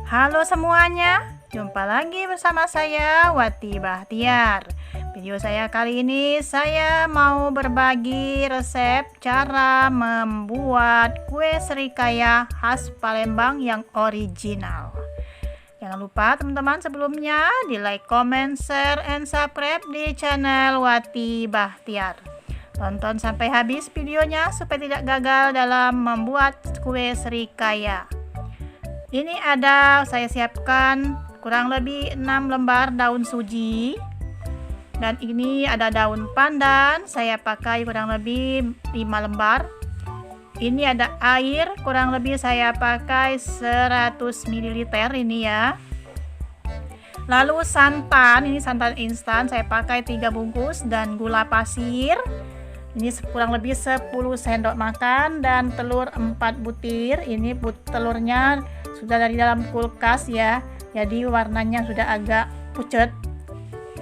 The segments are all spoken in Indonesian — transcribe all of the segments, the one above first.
Halo semuanya, jumpa lagi bersama saya Wati Bahtiar. Video saya kali ini saya mau berbagi resep cara membuat kue serikaya khas Palembang yang original. Jangan lupa teman-teman sebelumnya di like, comment, share, and subscribe di channel Wati Bahtiar. Tonton sampai habis videonya supaya tidak gagal dalam membuat kue serikaya. Ini saya siapkan kurang lebih 6 lembar daun suji. Dan ini ada daun pandan, saya pakai kurang lebih 5 lembar. Ini ada air, kurang lebih saya pakai 100 ml ini ya. Lalu santan, ini santan instan saya pakai 3 bungkus dan gula pasir. Ini kurang lebih 10 sendok makan dan telur 4 butir. Ini telurnya sudah dari dalam kulkas ya. Jadi warnanya sudah agak pucat,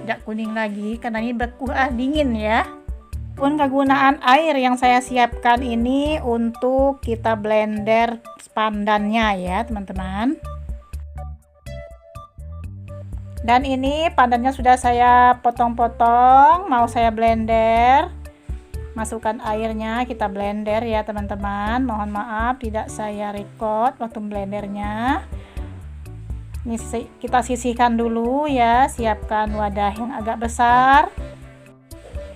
tidak kuning lagi karena ini beku dingin ya. Pun kegunaan air yang saya siapkan ini untuk kita blender pandannya ya teman-teman. Dan ini pandannya sudah saya potong-potong, mau saya blender. Masukkan airnya, kita blender ya teman-teman. Mohon maaf tidak saya record waktu blendernya. Ini kita sisihkan dulu ya. Siapkan wadah yang agak besar.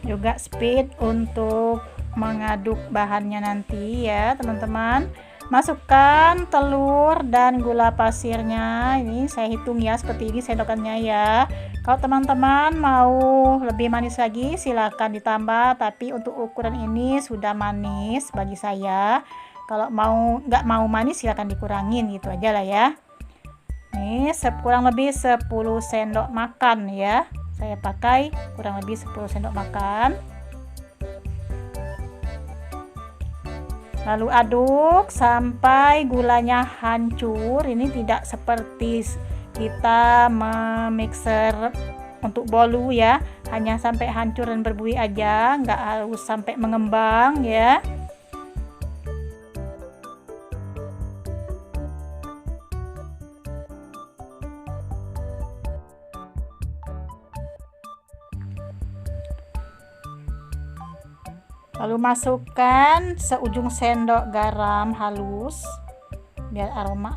Juga speed untuk mengaduk bahannya nanti ya teman-teman. Masukkan telur dan gula pasirnya. Ini saya hitung ya seperti ini sendokannya ya. Kalau teman-teman mau lebih manis lagi silahkan ditambah, tapi untuk ukuran ini sudah manis bagi saya. Kalau nggak mau manis silahkan dikurangin gitu aja lah ya. Ini kurang lebih 10 sendok makan ya. Saya pakai kurang lebih 10 sendok makan. Lalu aduk sampai gulanya hancur. Ini tidak seperti kita memixer untuk bolu ya, hanya sampai hancur dan berbuih aja, nggak harus sampai mengembang ya. Lalu masukkan seujung sendok garam halus biar aroma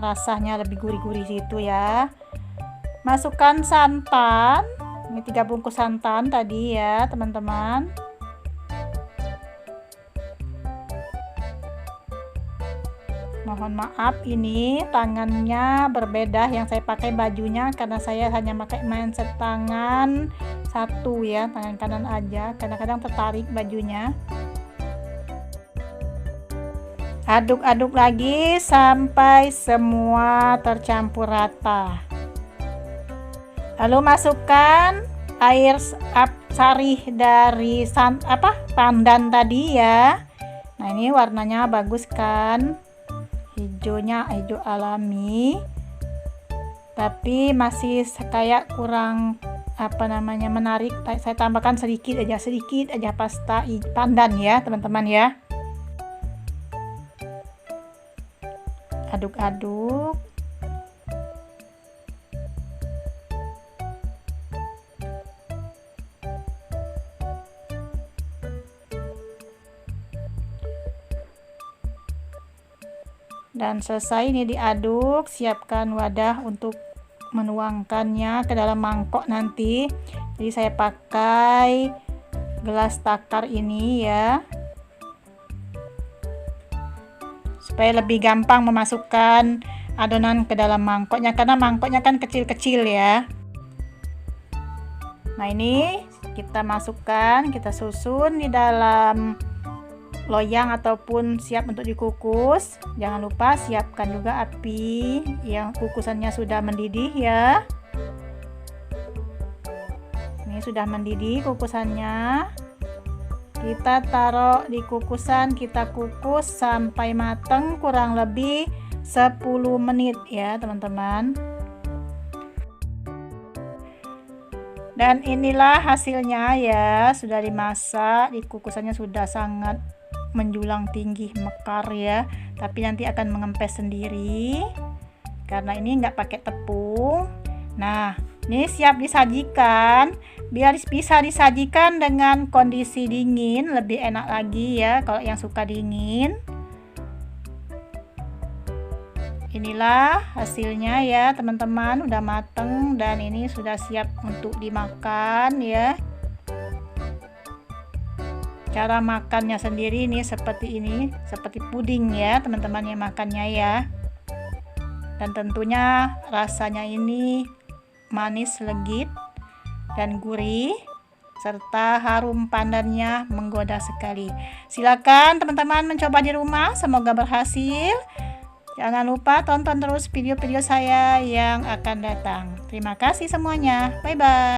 rasanya lebih gurih-gurih gitu ya. Masukkan santan, ini 3 bungkus santan tadi ya teman-teman. Mohon maaf ini tangannya berbeda yang saya pakai bajunya karena saya hanya pakai mindset tangan satu ya, tangan kanan aja, kadang-kadang tertarik bajunya. Aduk-aduk lagi sampai semua tercampur rata. Lalu masukkan air sarih dari pandan tadi ya. Nah ini warnanya bagus kan, hijaunya hijau alami, tapi masih kayak kurang menarik. Saya tambahkan sedikit aja pasta pandan ya teman-teman ya. Aduk-aduk. Dan selesai ini diaduk, siapkan wadah untuk menuangkannya ke dalam mangkok nanti. Jadi saya pakai gelas takar ini ya, supaya lebih gampang memasukkan adonan ke dalam mangkoknya karena mangkoknya kan kecil-kecil ya. Nah ini kita masukkan, kita susun di dalam loyang ataupun siap untuk dikukus. Jangan lupa siapkan juga api yang kukusannya sudah mendidih ya. Ini sudah mendidih kukusannya. Kita taruh di kukusan, kita kukus sampai matang kurang lebih 10 menit ya teman-teman. Dan inilah hasilnya ya, sudah dimasak, di kukusannya sudah sangat menjulang tinggi mekar ya, tapi nanti akan mengempes sendiri. karena ini nggak pakai tepung. Nah, ini siap disajikan. Biar bisa disajikan dengan kondisi dingin, lebih enak lagi ya kalau yang suka dingin. Inilah hasilnya ya teman-teman, udah mateng dan ini sudah siap untuk dimakan ya. Cara makannya sendiri ini, seperti puding ya teman-teman yang makannya ya. Dan tentunya rasanya ini manis legit dan gurih, serta harum pandannya menggoda sekali. Silakan teman-teman mencoba di rumah, semoga berhasil. Jangan lupa tonton terus video-video saya yang akan datang. Terima kasih semuanya. Bye-bye.